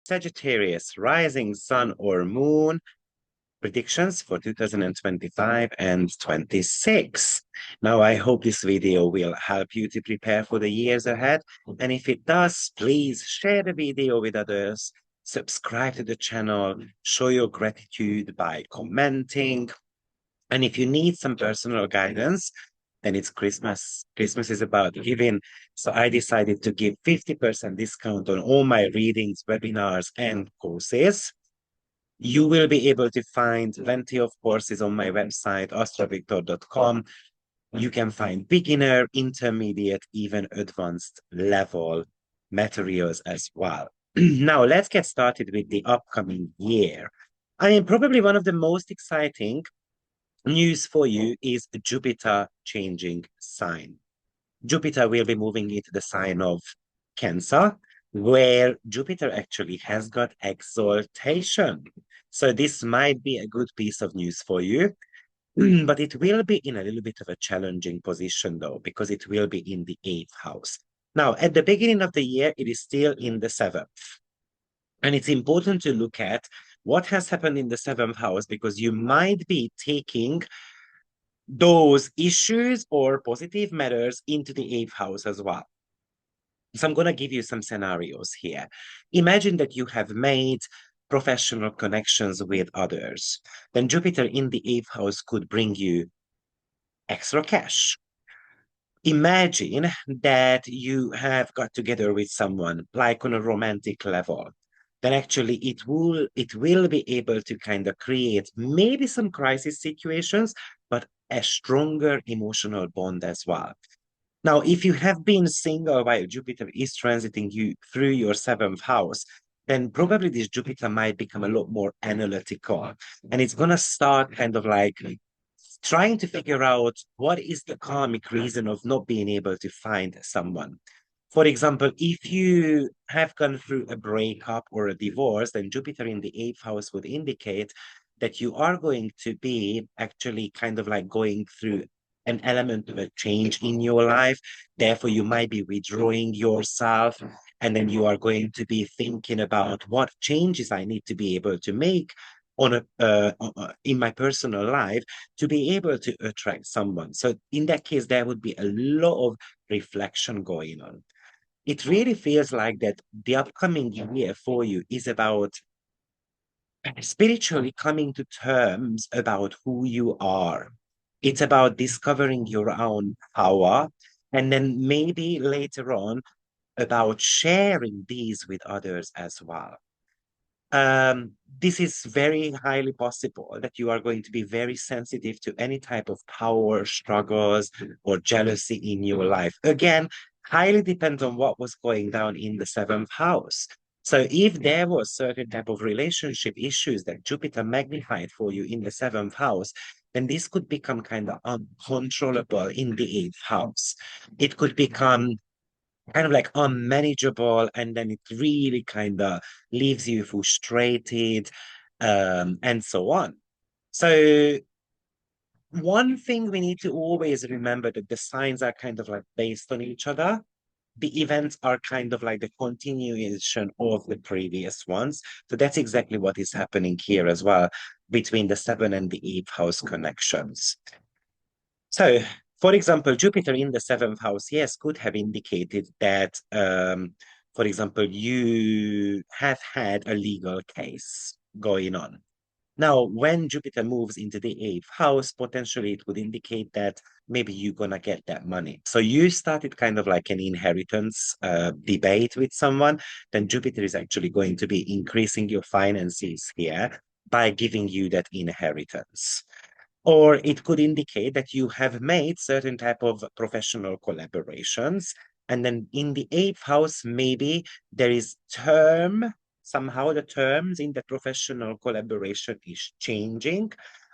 Sagittarius, rising sun or moon, predictions for 2025 and 26. Now, I hope this video will help you to prepare for the years ahead. And if it does, please share the video with others, subscribe to the channel, show your gratitude by commenting. And if you need some personal guidance, then it's Christmas. Christmas is about giving. So I decided to give 50% discount on all my readings, webinars, and courses. You will be able to find plenty of courses on my website, AstroViktor.com. You can find beginner, intermediate, even advanced level materials as well. Now, let's get started with the upcoming year. I mean, probably one of the most exciting news for you is Jupiter changing sign. Jupiter will be moving into the sign of Cancer, where Jupiter actually has got exaltation. So this might be a good piece of news for you, but it will be in a little bit of a challenging position though, because it will be in the 8th house. Now, at the beginning of the year, it is still in the 7th. And it's important to look at what has happened in the 7th house, because you might be taking those issues or positive matters into the 8th house as well. So I'm going to give you some scenarios here. Imagine that you have made professional connections with others. Then Jupiter in the 8th house could bring you extra cash. Imagine that you have got together with someone, like on a romantic level. Then actually it will be able to kind of create maybe some crisis situations, but a stronger emotional bond as well. Now, if you have been single while Jupiter is transiting you through your 7th house, then probably this Jupiter might become a lot more analytical. And it's going to start kind of like trying to figure out what is the karmic reason of not being able to find someone. For example, if you have gone through a breakup or a divorce, then Jupiter in the 8th house would indicate that you are going to be actually kind of like going through an element of a change in your life. Therefore, you might be withdrawing yourself, and then you are going to be thinking about what changes I need to be able to make on in my personal life to be able to attract someone. So in that case, there would be a lot of reflection going on. It really feels like that the upcoming year for you is about spiritually coming to terms about who you are. It's about discovering your own power, and then maybe later on about sharing these with others as well. This is very highly possible that you are going to be very sensitive to any type of power struggles or jealousy in your life. Again, highly depends on what was going down in the 7th house. So if there was certain type of relationship issues that Jupiter magnified for you in the 7th house, then this could become kind of uncontrollable in the 8th house. It could become kind of like unmanageable, and then it really kind of leaves you frustrated, and so on. So one thing we need to always remember that the signs are kind of like based on each other. The events are kind of like the continuation of the previous ones. So that's exactly what is happening here as well between the 7th and the 8th house connections. So, for example, Jupiter in the 7th house, yes, could have indicated that, for example, you have had a legal case going on. Now, when Jupiter moves into the 8th house, potentially it would indicate that maybe you're going to get that money. So you started kind of like an inheritance debate with someone, then Jupiter is actually going to be increasing your finances here by giving you that inheritance. Or it could indicate that you have made certain type of professional collaborations. And then in the 8th house, maybe there is somehow the terms in the professional collaboration is changing,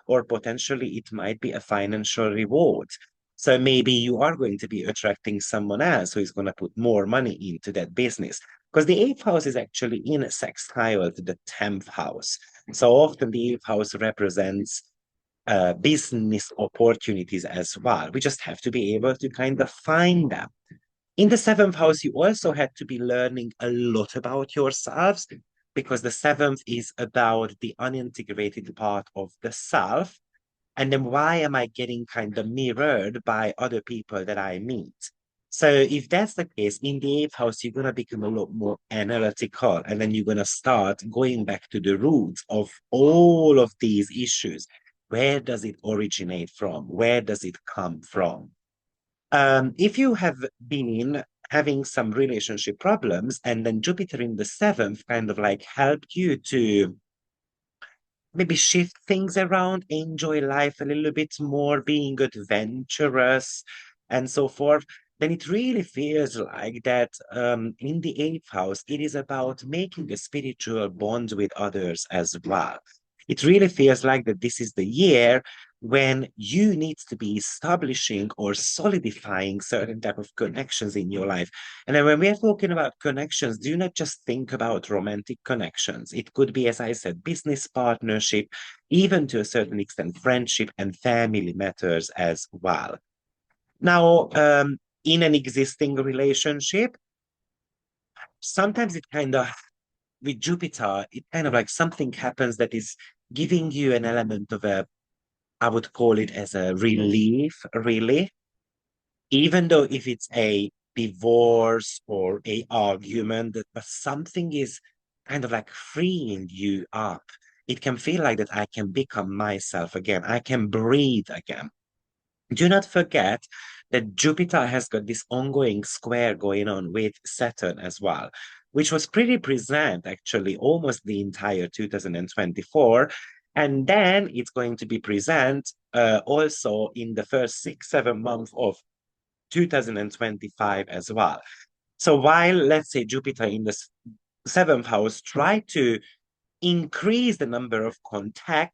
or potentially it might be a financial reward. So maybe you are going to be attracting someone else who is going to put more money into that business. Because the 8th house is actually in a sextile to the 10th house. So often the 8th house represents business opportunities as well. We just have to be able to kind of find them. In the 7th house, you also had to be learning a lot about yourselves. because the seventh is about the unintegrated part of the self. And then why am I getting kind of mirrored by other people that I meet? So if that's the case, in the eighth house, you're going to become a lot more analytical, and then you're going to start going back to the roots of all of these issues. Where does it originate from? Where does it come from? If you have been having some relationship problems, and then Jupiter in the seventh kind of like helped you to maybe shift things around, enjoy life a little bit more, being adventurous, and so forth, then it really feels like that in the eighth house, it is about making a spiritual bond with others as well. It really feels like that this is the year when you need to be establishing or solidifying certain type of connections in your life. And then when we are talking about connections, do not just think about romantic connections. It could be, as I said, business partnership, even to a certain extent, friendship and family matters as well. Now, in an existing relationship, sometimes it kind of, with Jupiter, it kind of like something happens that is giving you an element of a, I would call it as a relief, really, even though if it's a divorce or a argument, but something is kind of like freeing you up. It can feel like that I can become myself again. I can breathe again. Do not forget that Jupiter has got this ongoing square going on with Saturn as well, which was pretty present actually almost the entire 2024. And then it's going to be present also in the first 6, 7 months of 2025 as well. So while, let's say, Jupiter in the seventh house try to increase the number of contacts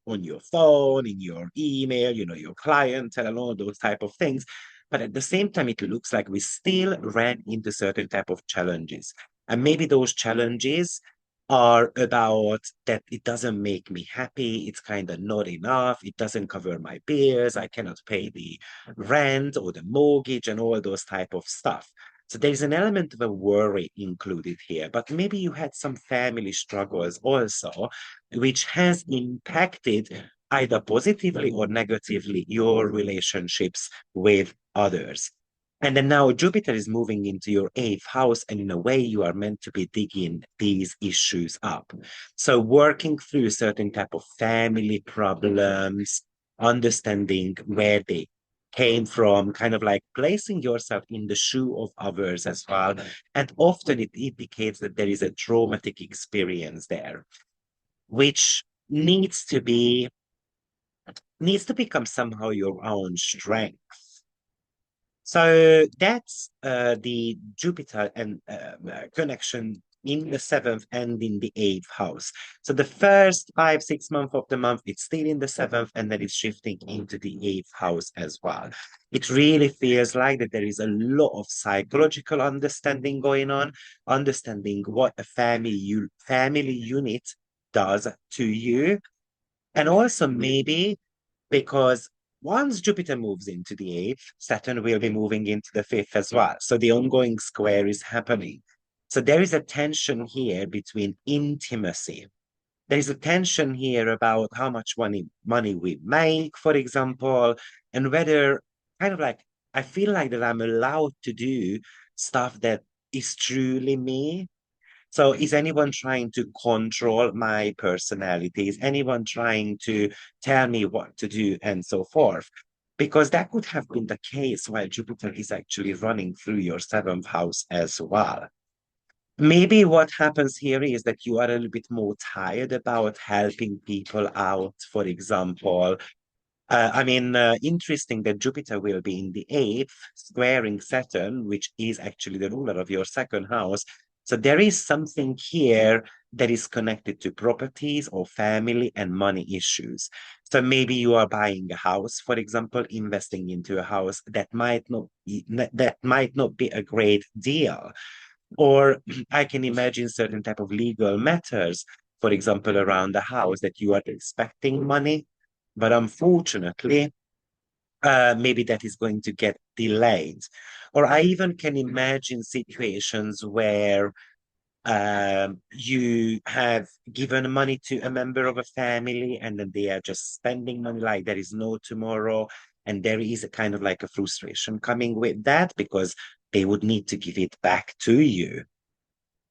on your phone, in your email, your clientele, and all those type of things. But at the same time, it looks like we still ran into certain type of challenges. And maybe those challenges are about that it doesn't make me happy. It's kind of not enough. It doesn't cover my bills. I cannot pay the rent or the mortgage and all those type of stuff. So there's an element of a worry included here, but maybe you had some family struggles also, which has impacted either positively or negatively your relationships with others. And then now Jupiter is moving into your eighth house, and in a way, you are meant to be digging these issues up. So working through certain type of family problems, understanding where they came from, kind of like placing yourself in the shoe of others as well. And often it indicates that there is a traumatic experience there, which needs to become somehow your own strength. So that's the Jupiter and connection in the seventh and in the eighth house. So the first 5, 6 months of the month, it's still in the seventh, and then it's shifting into the eighth house as well. It really feels like that there is a lot of psychological understanding going on, understanding what a family unit does to you, and also maybe because once Jupiter moves into the eighth, Saturn will be moving into the fifth as well. So the ongoing square is happening. So there is a tension here between intimacy. There is a tension here about how much money we make, for example, and whether kind of like I feel like that I'm allowed to do stuff that is truly me. So is anyone trying to control my personality? Is anyone trying to tell me what to do and so forth? Because that could have been the case while Jupiter is actually running through your seventh house as well. Maybe what happens here is that you are a little bit more tired about helping people out, for example. Interesting that Jupiter will be in the eighth, squaring Saturn, which is actually the ruler of your second house. So there is something here that is connected to properties or family and money issues. So maybe you are buying a house, for example, investing into a house that might not be a great deal. Or I can imagine certain type of legal matters, for example, around the house that you are expecting money, but unfortunately, maybe that is going to get delayed. Or I even can imagine situations where You have given money to a member of a family and then they are just spending money like there is no tomorrow. And there is a kind of like a frustration coming with that because they would need to give it back to you.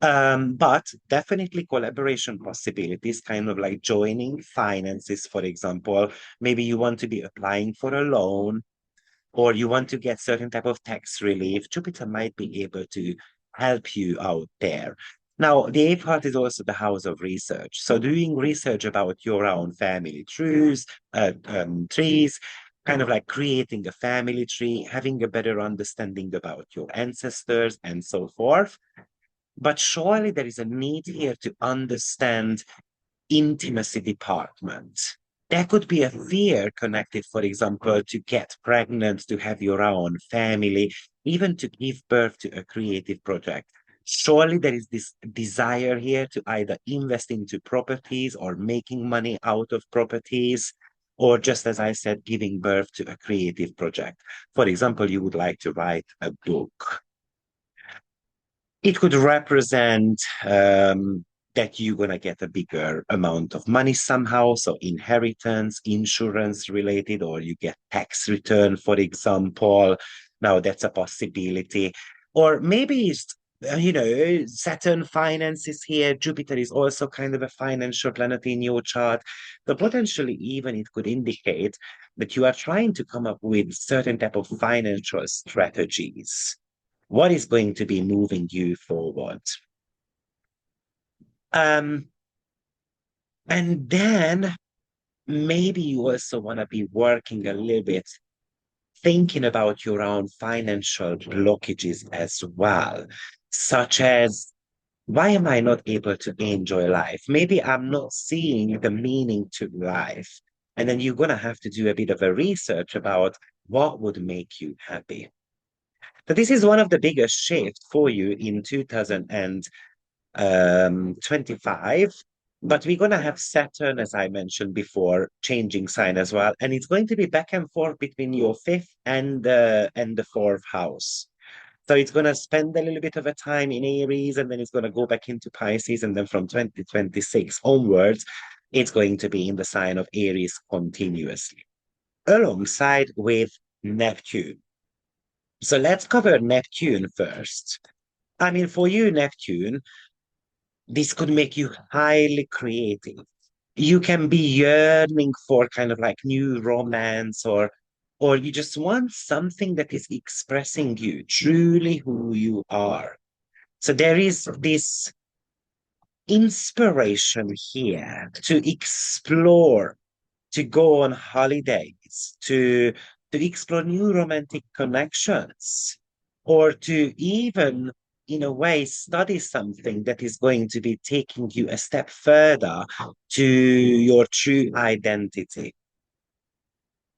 But definitely collaboration possibilities, kind of like joining finances, for example. Maybe you want to be applying for a loan or you want to get certain type of tax relief. Jupiter might be able to help you out there. Now, the eighth house is also the house of research. So doing research about your own family trees, kind of like creating a family tree, having a better understanding about your ancestors and so forth. But surely there is a need here to understand intimacy department. There could be a fear connected, for example, to get pregnant, to have your own family, even to give birth to a creative project. Surely there is this desire here to either invest into properties or making money out of properties, or just as I said, giving birth to a creative project. For example, you would like to write a book. It could represent that you're going to get a bigger amount of money somehow. So inheritance, insurance related, or you get tax return, for example. Now that's a possibility. Or maybe it's, Saturn finances here. Jupiter is also kind of a financial planet in your chart. So potentially even it could indicate that you are trying to come up with certain type of financial strategies. What is going to be moving you forward? Um, and then maybe you also want to be working a little bit, thinking about your own financial blockages as well, such as why am I not able to enjoy life? Maybe I'm not seeing the meaning to life. And then you're going to have to do a bit of a research about what would make you happy. So this is one of the biggest shifts for you in 2025. But we're going to have Saturn, as I mentioned before, changing sign as well. And it's going to be back and forth between your fifth and the fourth house. So it's going to spend a little bit of a time in Aries and then it's going to go back into Pisces. And then from 2026 onwards, it's going to be in the sign of Aries continuously, alongside with Neptune. So let's cover Neptune first. I mean, for you, Neptune, this could make you highly creative. You can be yearning for kind of like new romance or you just want something that is expressing you truly who you are. So there is this inspiration here to explore, to go on holidays, to explore new romantic connections, or to even, in a way, study something that is going to be taking you a step further to your true identity.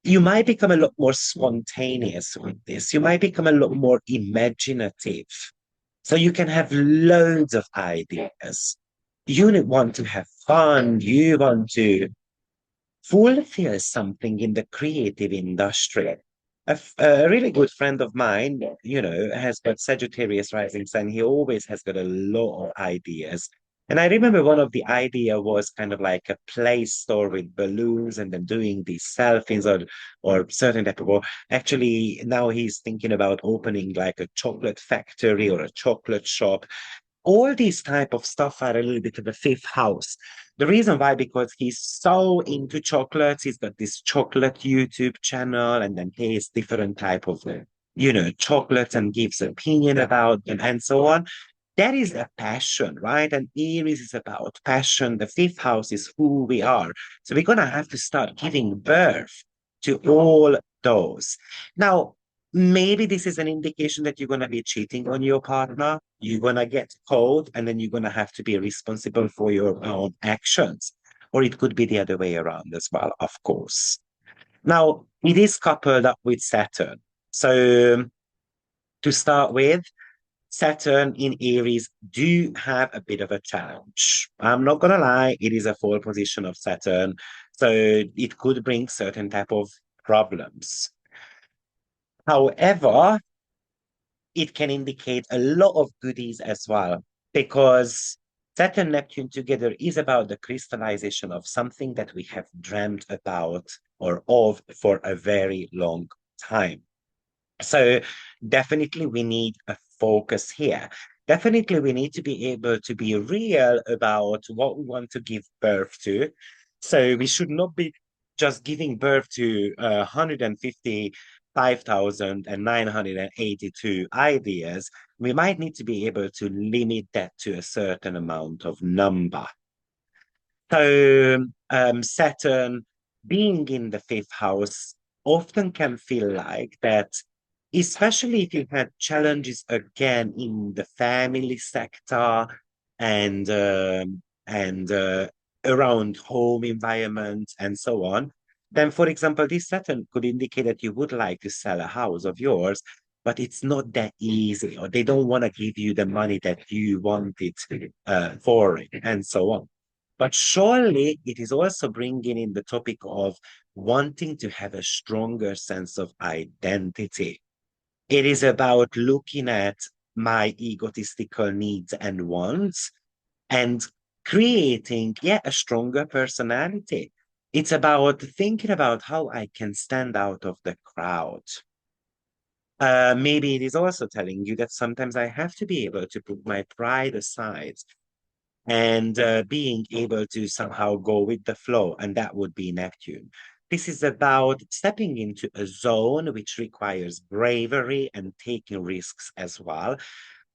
You might become a lot more spontaneous with this. You might become a lot more imaginative. So you can have loads of ideas. You want to have fun. You want to fulfill something in the creative industry. A really good friend of mine, has got Sagittarius rising sign. He always has got a lot of ideas. And I remember one of the idea was kind of like a play store with balloons and then doing these selfies or certain type of, actually now he's thinking about opening like a chocolate factory or a chocolate shop. All these type of stuff are a little bit of the fifth house. The reason why, because he's so into chocolates, he's got this chocolate YouTube channel and then tastes different type of, chocolates and gives opinion about them and so on. That is a passion, right? And Aries is about passion. The fifth house is who we are. So we're going to have to start giving birth to all those. Now, maybe this is an indication that you're going to be cheating on your partner. You're going to get caught, and then you're going to have to be responsible for your own actions. Or it could be the other way around as well, of course. Now, it is coupled up with Saturn. So, to start with, Saturn in Aries do have a bit of a challenge. I'm not gonna lie, it is a full position of Saturn, so it could bring certain type of problems. However, it can indicate a lot of goodies as well. because Saturn Neptune together is about the crystallization of something that we have dreamt about or of for a very long time. So definitely we need a focus here. Definitely we need to be able to be real about what we want to give birth to. So we should not be just giving birth to 155,982 ideas. We might need to be able to limit that to a certain amount of number. So Saturn being in the fifth house often can feel like that, especially if you had challenges again in the family sector and around home environment and so on. Then, for example, this Saturn could indicate that you would like to sell a house of yours, but it's not that easy, or they don't want to give you the money that you wanted for it, and so on. But surely it is also bringing in the topic of wanting to have a stronger sense of identity. It is about looking at my egotistical needs and wants and creating, yeah, a stronger personality. It's about thinking about how I can stand out of the crowd. Maybe it is also telling you that sometimes I have to be able to put my pride aside and being able to somehow go with the flow, and that would be Neptune. This is about stepping into a zone which requires bravery and taking risks as well.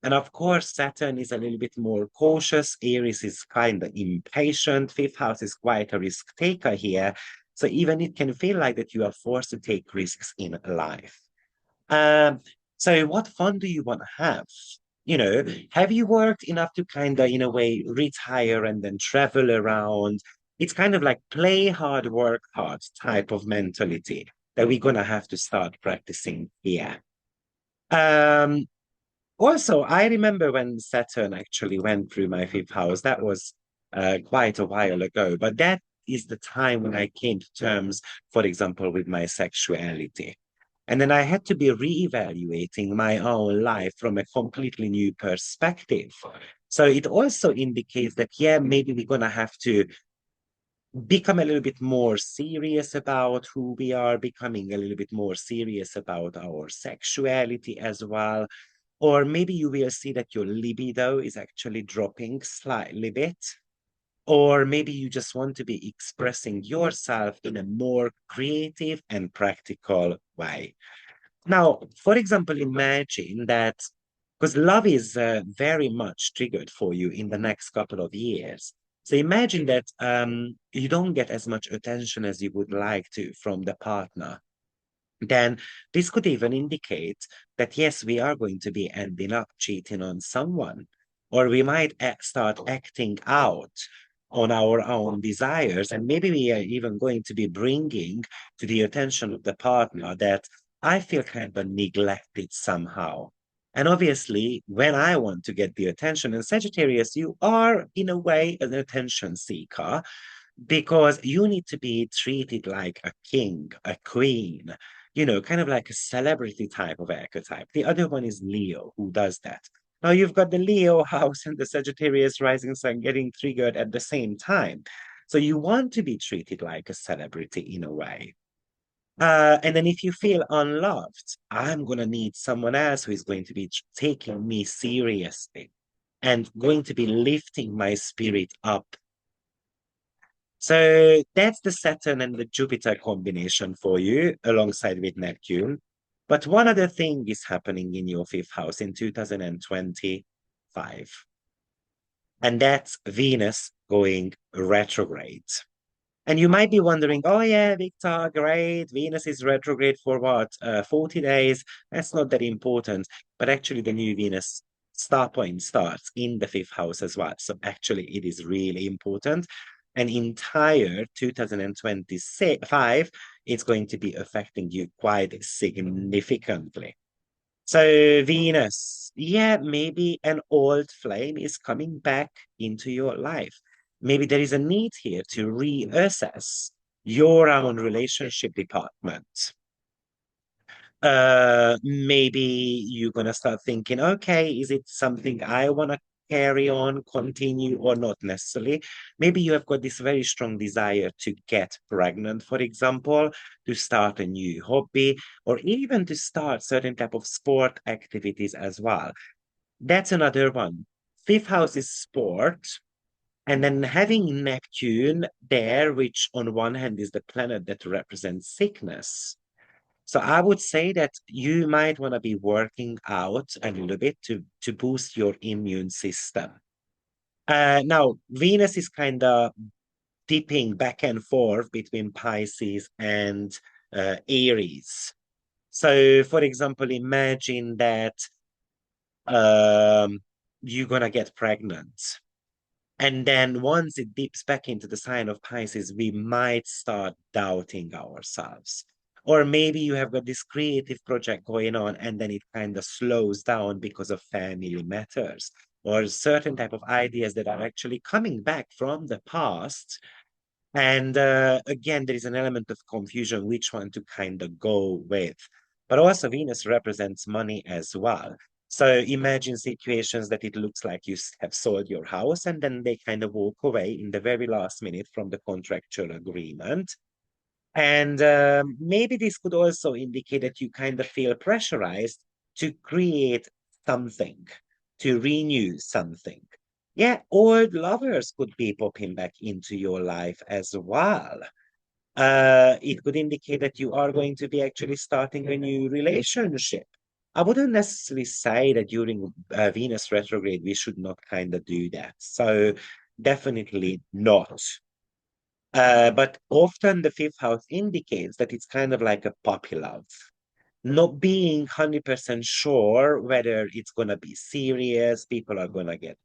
And of course, Saturn is a little bit more cautious. Aries is kind of impatient. Fifth house is quite a risk taker here. So even it can feel like that you are forced to take risks in life. Um, so what fun do you want to have? You know, have you worked enough to kind of, in a way, retire and then travel around? It's kind of like play hard, work hard type of mentality that we're gonna have to start practicing here. Um, Also, I remember when Saturn actually went through my fifth house. That was quite a while ago, but that is the time when I came to terms, for example, with my sexuality. And then I had to be reevaluating my own life from a completely new perspective. So it also indicates that, yeah, maybe we're going to have to become a little bit more serious about who we are, becoming a little bit more serious about our sexuality as well. Or maybe you will see that your libido is actually dropping slightly bit. Or maybe you just want to be expressing yourself in a more creative and practical way. Now, for example, imagine that because love is very much triggered for you in the next couple of years. So imagine that you don't get as much attention as you would like to from the partner. Then this could even indicate that, yes, we are going to be ending up cheating on someone, or we might start acting out on our own desires. And maybe we are even going to be bringing to the attention of the partner that I feel kind of neglected somehow. And obviously, when I want to get the attention, and Sagittarius, you are in a way an attention seeker because you need to be treated like a king, a queen, kind of like a celebrity type of archetype. The other one is Leo, who does that. Now you've got the Leo house and the Sagittarius rising sun getting triggered at the same time. So you want to be treated like a celebrity in a way. And then if you feel unloved, I'm going to need someone else who is going to be taking me seriously and going to be lifting my spirit up. So that's the Saturn and the Jupiter combination for you, alongside with Neptune. But one other thing is happening in your fifth house in 2025, and that's Venus going retrograde. And you might be wondering, oh yeah, Victor, great. Venus is retrograde for what? 40 days. That's not that important. But actually, the new Venus star point starts in the fifth house as well. So actually, it is really important. An entire 2025, it's going to be affecting you quite significantly. So Venus, yeah, maybe an old flame is coming back into your life. Maybe there is a need here to reassess your own relationship department. Maybe you're gonna start thinking, okay, is it something I want to carry on, continue, or not necessarily. Maybe you have got this very strong desire to get pregnant, for example, to start a new hobby, or even to start certain type of sport activities as well. That's another one. Fifth house is sport. And then having Neptune there, which on one hand is the planet that represents sickness. So I would say that you might want to be working out a little bit to boost your immune system. Now, Venus is kind of dipping back and forth between Pisces and Aries. So, for example, imagine that um, you're gonna get pregnant. And then once it dips back into the sign of Pisces, we might start doubting ourselves. Or maybe you have got this creative project going on and then it kind of slows down because of family matters or certain type of ideas that are actually coming back from the past. And again, there is an element of confusion which one to kind of go with. But also Venus represents money as well. So imagine situations that it looks like you have sold your house and then they kind of walk away in the very last minute from the contractual agreement. And maybe this could also indicate that you kind of feel pressurized to create something, to renew something. Yeah, old lovers could be popping back into your life as well. It could indicate that you are going to be actually starting a new relationship. I wouldn't necessarily say that during Venus retrograde we should not kind of do that. So definitely not. But often the fifth house indicates that it's kind of like a puppy love, not being 100% sure whether it's going to be serious, people are going to get,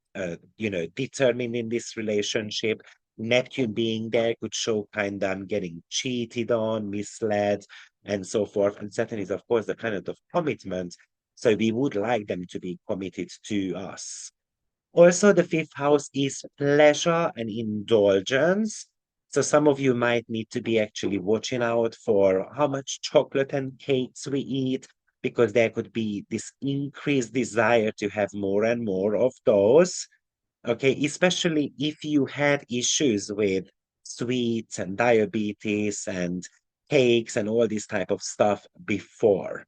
determined in this relationship. Neptune being there could show kind of I'm getting cheated on, misled, and so forth. And Saturn is, of course, the planet of commitment. So we would like them to be committed to us. Also, the fifth house is pleasure and indulgence. So some of you might need to be actually watching out for how much chocolate and cakes we eat, because there could be this increased desire to have more and more of those. Okay, especially if you had issues with sweets and diabetes and cakes and all this type of stuff before.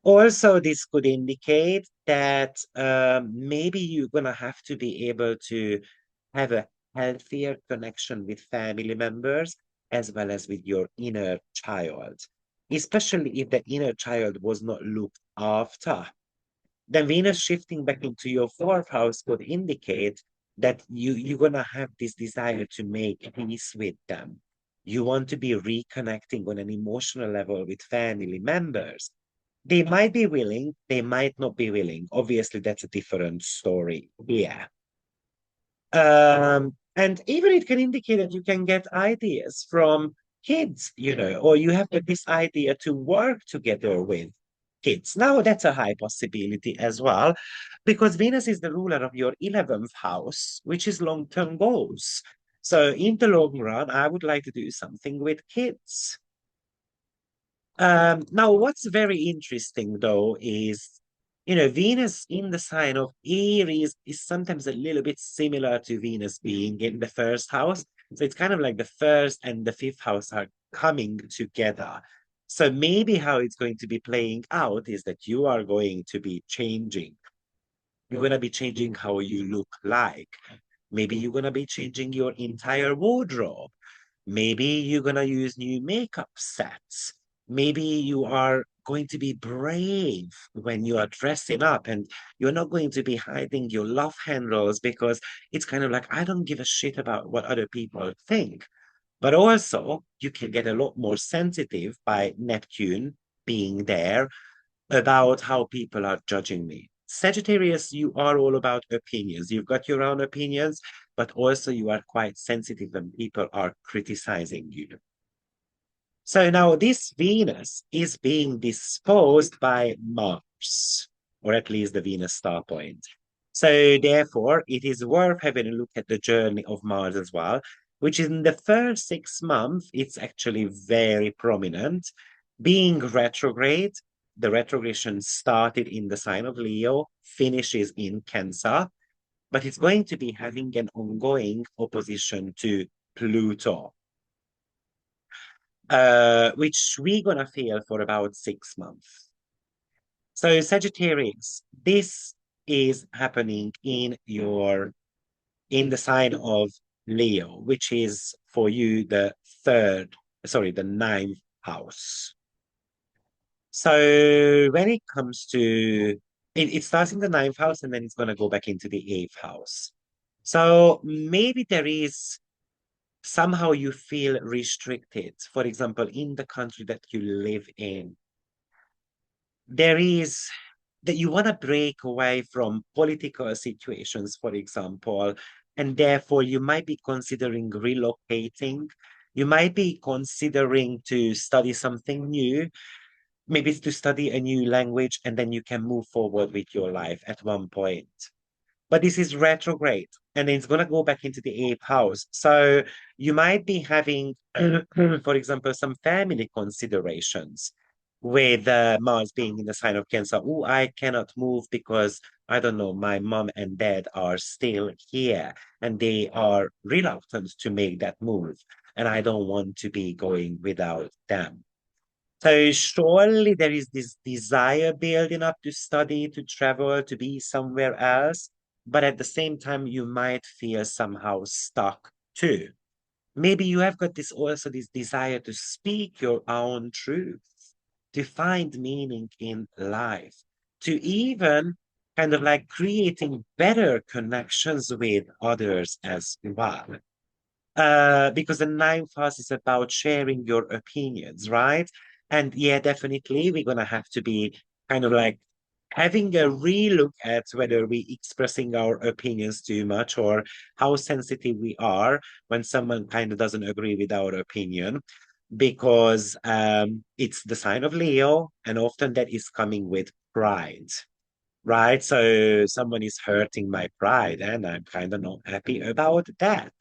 Also, this could indicate that maybe you're going to have to be able to have a healthier connection with family members as well as with your inner child, especially if the inner child was not looked after. Then Venus shifting back into your fourth house could indicate that you're going to have this desire to make peace with them. You want to be reconnecting on an emotional level with family members. They might be willing, they might not be willing. Obviously, that's a different story. Yeah. And even it can indicate that you can get ideas from kids, or you have this idea to work together with kids. Now, that's a high possibility as well, because Venus is the ruler of your 11th house, which is long-term goals. So in the long run, I would like to do something with kids. Now, what's very interesting though is, Venus in the sign of Aries is sometimes a little bit similar to Venus being in the first house. So it's kind of like the first and the fifth house are coming together. So maybe how it's going to be playing out is that you are going to be changing. You're going to be changing how you look like. Maybe you're going to be changing your entire wardrobe. Maybe you're going to use new makeup sets. Maybe you are going to be brave when you are dressing up and you're not going to be hiding your love handles because it's kind of like, I don't give a shit about what other people think. But also, you can get a lot more sensitive by Neptune being there about how people are judging me. Sagittarius, you are all about opinions. You've got your own opinions, but also you are quite sensitive when people are criticizing you. So now this Venus is being disposed by Mars, or at least the Venus star point. So therefore, it is worth having a look at the journey of Mars as well, which in the first 6 months, it's actually very prominent. Being retrograde, the retrogression started in the sign of Leo, finishes in Cancer. but it's going to be having an ongoing opposition to Pluto, which we're gonna feel for about 6 months. So Sagittarius, this is happening in the sign of Leo, which is for you the ninth house. So when it comes to it starts in the ninth house and then it's going to go back into the eighth house. So maybe there is somehow you feel restricted. For example, in the country that you live in, there is that you want to break away from political situations, for example, and therefore you might be considering relocating. You might be considering to study something new, maybe to study a new language, and then you can move forward with your life at one point. But this is retrograde, and it's going to go back into the eighth house. So you might be having, for example, some family considerations with Mars being in the sign of Cancer. Oh, I cannot move because I don't know, my mom and dad are still here and they are reluctant to make that move. And I don't want to be going without them. So surely there is this desire building up to study, to travel, to be somewhere else. But at the same time, you might feel somehow stuck too. Maybe you have got this desire to speak your own truth, to find meaning in life, to even kind of like creating better connections with others as well. Because the ninth house is about sharing your opinions, right? And yeah, definitely we're gonna have to be kind of like having a relook at whether we expressing our opinions too much or how sensitive we are when someone kind of doesn't agree with our opinion, because it's the sign of Leo, and often that is coming with pride. Right, so someone is hurting my pride, and I'm kind of not happy about that.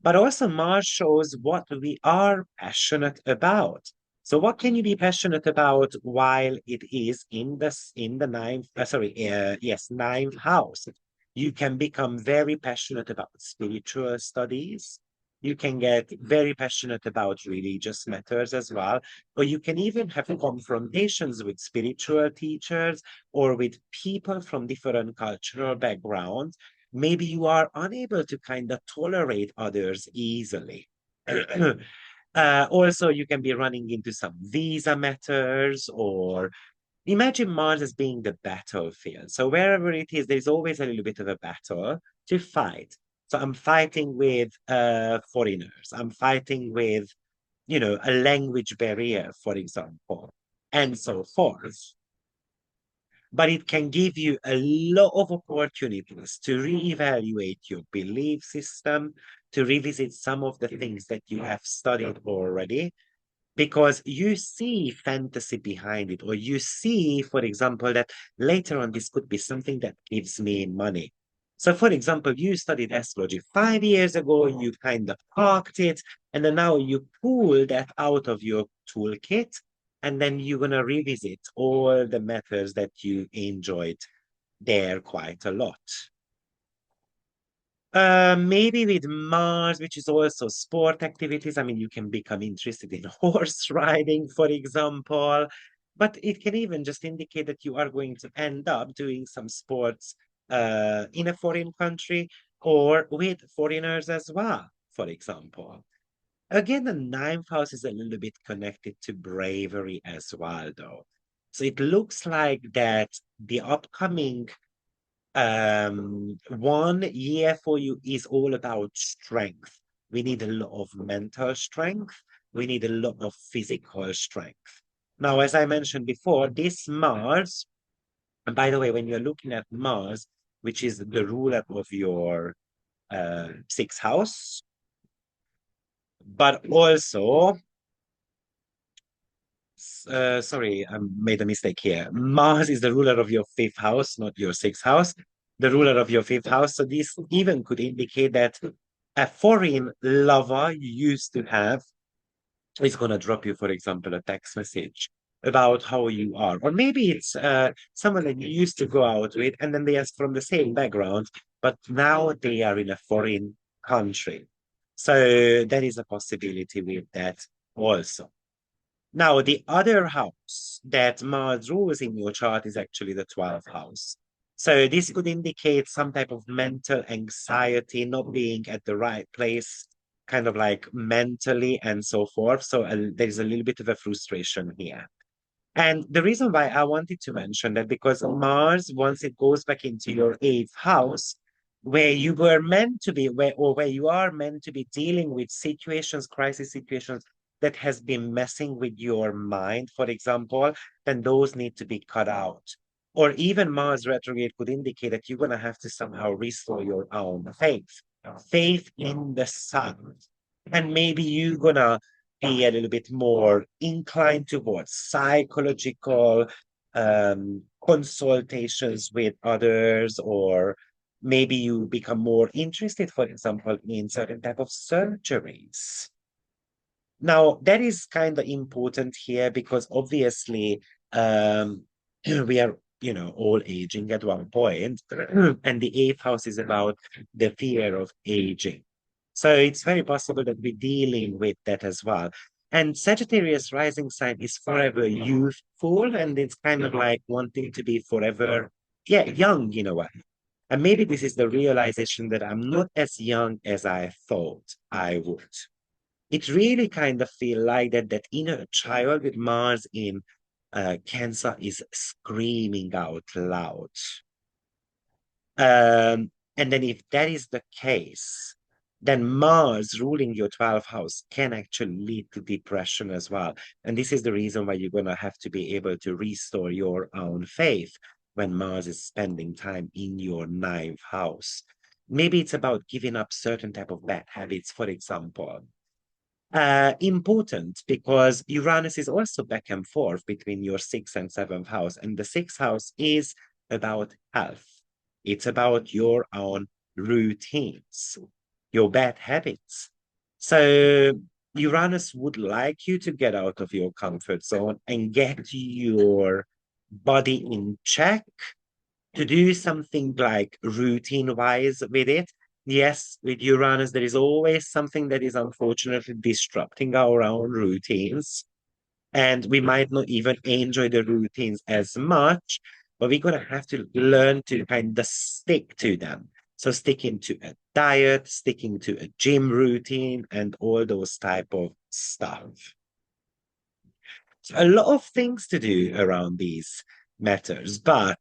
But also Mars shows what we are passionate about. So what can you be passionate about while it is in the ninth, ninth house? You can become very passionate about spiritual studies. You can get very passionate about religious matters as well. Or you can even have confrontations with spiritual teachers or with people from different cultural backgrounds. Maybe you are unable to kind of tolerate others easily. Also, you can be running into some visa matters, or imagine Mars as being the battlefield. So wherever it is, there's always a little bit of a battle to fight. So I'm fighting with foreigners. I'm fighting with, a language barrier, for example, and so forth. But it can give you a lot of opportunities to reevaluate your belief system, to revisit some of the things that you have studied already, because you see fantasy behind it, or you see, for example, that later on this could be something that gives me money. So, for example, you studied astrology 5 years ago, you kind of parked it, and then now you pull that out of your toolkit, and then you're going to revisit all the methods that you enjoyed there quite a lot. Maybe with Mars, which is also sport activities. I mean, you can become interested in horse riding, for example, but it can even just indicate that you are going to end up doing some sports in a foreign country or with foreigners as well, for example. Again, the ninth house is a little bit connected to bravery as well, though. So it looks like that the upcoming 1 year for you is all about strength. We need a lot of mental strength. We need a lot of physical strength. Now, as I mentioned before, this Mars, and by the way, when you're looking at Mars, which is the ruler of your sixth house, but also, sorry, I made a mistake here. Mars is the ruler of your fifth house, not your sixth house. The ruler of your fifth house. So this even could indicate that a foreign lover you used to have is going to drop you, for example, a text message about how you are. Or maybe it's someone that you used to go out with, and then they are from the same background, but now they are in a foreign country. So there is a possibility with that also. Now, the other house that Mars rules in your chart is actually the 12th house. So this could indicate some type of mental anxiety, not being at the right place, kind of like mentally and so forth. So there is a little bit of a frustration here. And the reason why I wanted to mention that because Mars, once it goes back into your eighth house, where you were meant to be, where you are meant to be dealing with situations, crisis situations that has been messing with your mind, for example, then those need to be cut out. Or even Mars retrograde could indicate that you're gonna have to somehow restore your own faith, faith in the sun. And maybe you're gonna be a little bit more inclined towards psychological consultations with others, or maybe you become more interested, for example, in certain type of surgeries. Now, that is kind of important here because obviously we are, all aging at one point, and the eighth house is about the fear of aging. So it's very possible that we're dealing with that as well. And Sagittarius rising sign is forever youthful, and it's kind of like wanting to be forever, yeah, young in a way. And maybe this is the realization that I'm not as young as I thought I would. It really kind of feel like that inner child with Mars in Cancer is screaming out loud. And then if that is the case, then Mars ruling your 12th house can actually lead to depression as well. And this is the reason why you're going to have to be able to restore your own faith when Mars is spending time in your ninth house. Maybe it's about giving up certain type of bad habits, for example. Important because Uranus is also back and forth between your sixth and seventh house, and the sixth house is about health. It's about your own routines, your bad habits. So Uranus would like you to get out of your comfort zone and get your body in check, to do something like routine wise with it. Yes, with Uranus, there is always something that is unfortunately disrupting our own routines. And we might not even enjoy the routines as much, but we're going to have to learn to kind of stick to them. So sticking to a diet, sticking to a gym routine, and all those type of stuff. So a lot of things to do around these matters, but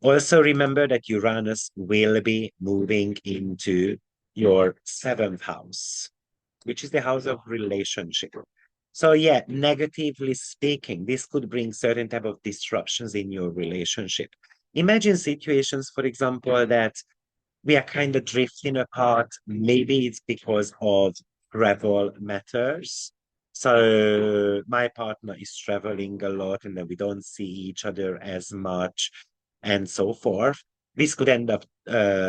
also remember that Uranus will be moving into your seventh house, which is the house of relationship. So yeah, negatively speaking, this could bring certain type of disruptions in your relationship. Imagine situations, for example, that we are kind of drifting apart. Maybe it's because of travel matters. So my partner is traveling a lot and then we don't see each other as much and so forth. This could end up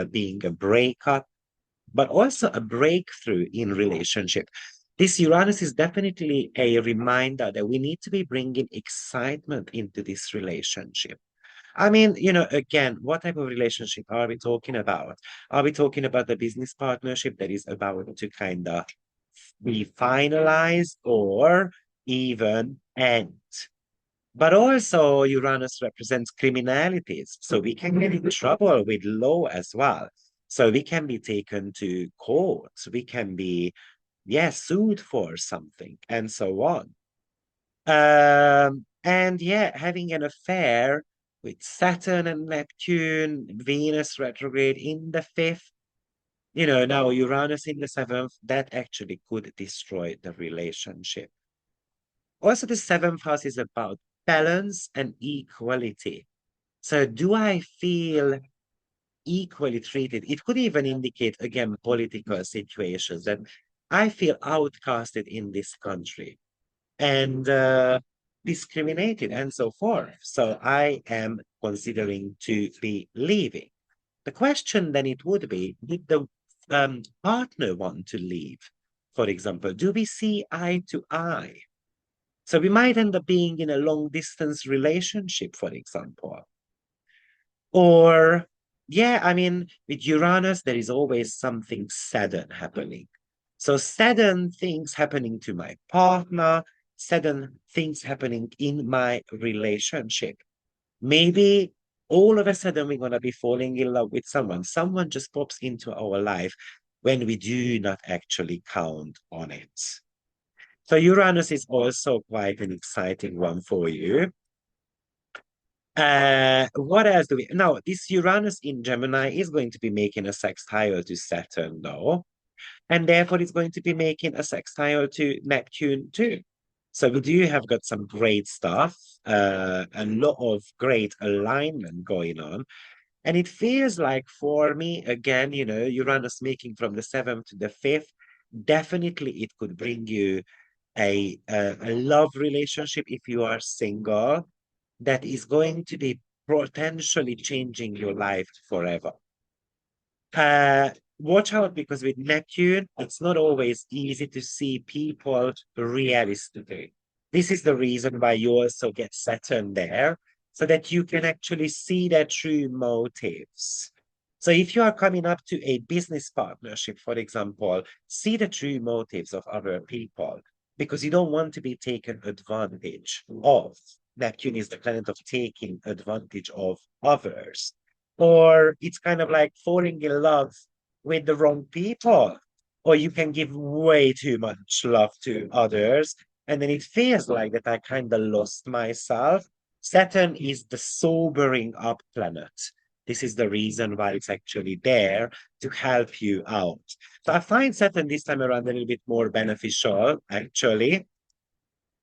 being a breakup, but also a breakthrough in relationship. This Uranus is definitely a reminder that we need to be bringing excitement into this relationship. I mean, again, what type of relationship are we talking about? Are we talking about the business partnership that is about to kind of be finalized or even end? But also, Uranus represents criminalities. So we can get in trouble with law as well. So we can be taken to court. We can be, yes, sued for something and so on. And yeah, having an affair with Saturn and Neptune, Venus retrograde in the fifth, now Uranus in the seventh, that actually could destroy the relationship. Also, the seventh house is about balance and equality. So, do I feel equally treated? It could even indicate, again, political situations that I feel outcasted in this country and discriminated and so forth. So I am considering to be leaving. The question then it would be, did the partner want to leave? For example, do we see eye to eye? So we might end up being in a long distance relationship, for example. Or Yeah, I mean, with Uranus, there is always something sudden happening. So sudden things happening to my partner, sudden things happening in my relationship. Maybe all of a sudden we're gonna be falling in love with someone. Someone just pops into our life when we do not actually count on it. So Uranus is also quite an exciting one for you. What else do we now? This Uranus in Gemini is going to be making a sextile to Saturn, though, and therefore it's going to be making a sextile to Neptune too. So we do have got some great stuff, a lot of great alignment going on. And it feels like for me, again, Uranus making from the seventh to the fifth, definitely it could bring you a love relationship if you are single that is going to be potentially changing your life forever. Uh, Watch out because with Neptune, it's not always easy to see people realistically. This is the reason why you also get Saturn there, so that you can actually see their true motives. So if you are coming up to a business partnership, for example, see the true motives of other people because you don't want to be taken advantage of. Neptune is the planet of taking advantage of others. Or it's kind of like falling in love with the wrong people. Or you can give way too much love to others. And then it feels like that I kind of lost myself. Saturn is the sobering up planet. This is the reason why it's actually there to help you out. So I find Saturn this time around a little bit more beneficial, actually.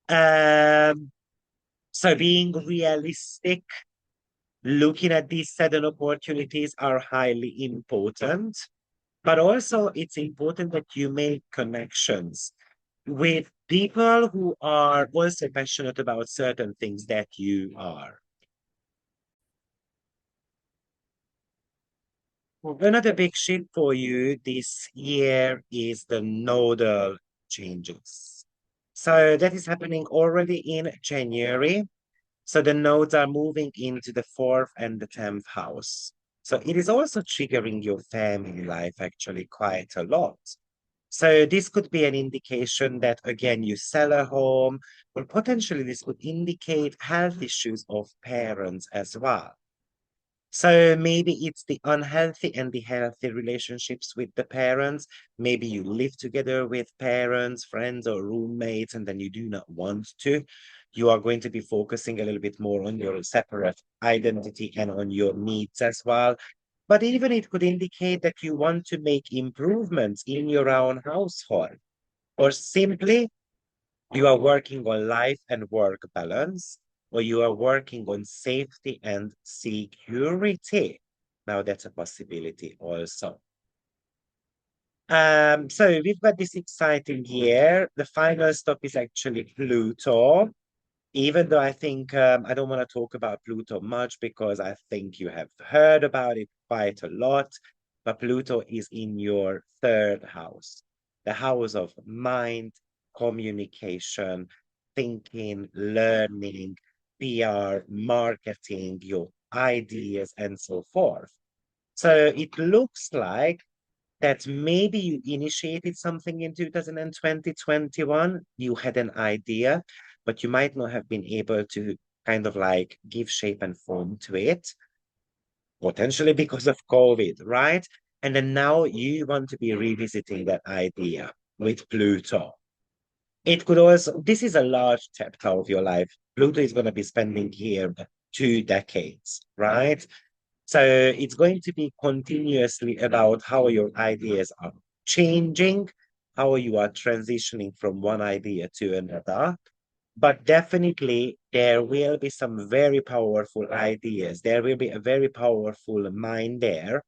Um, so being realistic, looking at these sudden opportunities are highly important, but also it's important that you make connections with people who are also passionate about certain things that you are. Another big shift for you this year is the nodal changes. So that is happening already in January. So the nodes are moving into the fourth and the 10th house. So it is also triggering your family life actually quite a lot. So this could be an indication that, again, you sell a home, or potentially this could indicate health issues of parents as well. So maybe it's the unhealthy and the healthy relationships with the parents. Maybe you live together with parents, friends, or roommates, and then you do not want to. You are going to be focusing a little bit more on your separate identity and on your needs as well. But even it could indicate that you want to make improvements in your own household, or simply you are working on life and work balance, or you are working on safety and security. Now that's a possibility also. So we've got this exciting year. The final stop is actually Pluto. Even though I think I don't want to talk about Pluto much because I think you have heard about it quite a lot, but Pluto is in your third house, the house of mind, communication, thinking, learning, PR, marketing, your ideas, and so forth. So it looks like that maybe you initiated something in 2020, 21, you had an idea, but you might not have been able to kind of like give shape and form to it, potentially because of COVID, right? And then now you want to be revisiting that idea with Pluto. It could also, this is a large chapter of your life. Pluto is going to be spending here 2 decades, right? So it's going to be continuously about how your ideas are changing, how you are transitioning from one idea to another. But definitely, there will be some very powerful ideas. There will be a very powerful mind there,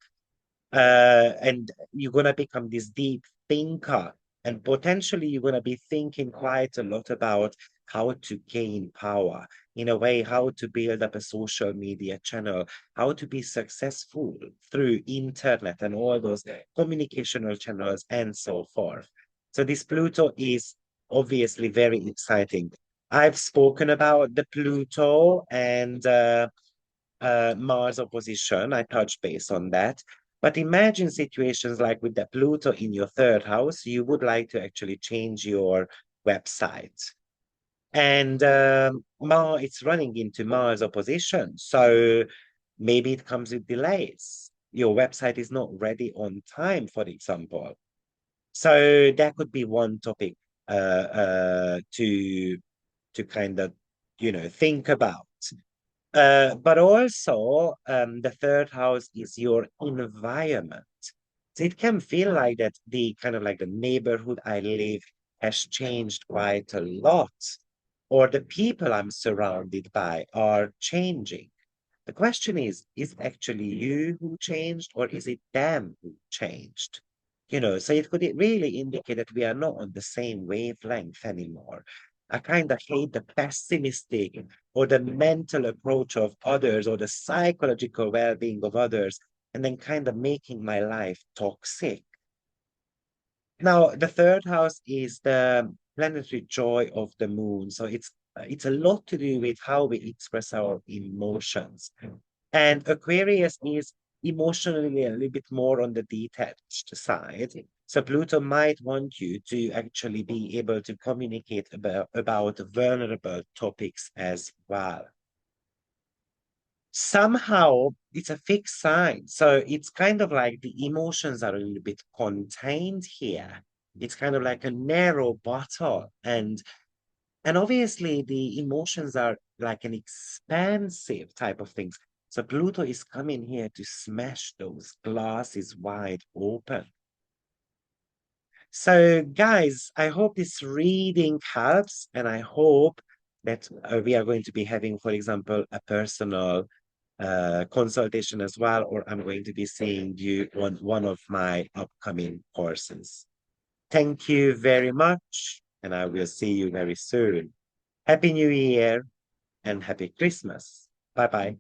and you're going to become this deep thinker, and potentially you're going to be thinking quite a lot about how to gain power, in a way how to build up a social media channel, how to be successful through internet and all those communicational channels and so forth. So this Pluto is obviously very exciting. I've spoken about the Pluto and Mars opposition. I touched base on that. But imagine situations like with the Pluto in your third house, you would like to actually change your website. And Mars, it's running into Mars opposition. So maybe it comes with delays. Your website is not ready on time, for example. So that could be one topic to kind of, think about. But also, the third house is your environment. So it can feel like that the kind of like the neighborhood I live has changed quite a lot, or the people I'm surrounded by are changing. The question is actually you who changed, or is it them who changed? So it could really indicate that we are not on the same wavelength anymore. I kind of hate the pessimistic or the mental approach of others or the psychological well-being of others, and then kind of making my life toxic. Now, the third house is the planetary joy of the moon. So it's a lot to do with how we express our emotions. And Aquarius is emotionally a little bit more on the detached side. So Pluto might want you to actually be able to communicate about vulnerable topics as well. Somehow it's a fixed sign. So it's kind of like the emotions are a little bit contained here. It's kind of like a narrow bottle. And obviously the emotions are like an expansive type of things. So Pluto is coming here to smash those glasses wide open. So guys, I hope this reading helps, and I hope that we are going to be having, for example, a personal consultation as well, or I'm going to be seeing you on one of my upcoming courses. Thank you very much, and I will see you very soon. Happy New Year and Happy Christmas. Bye bye.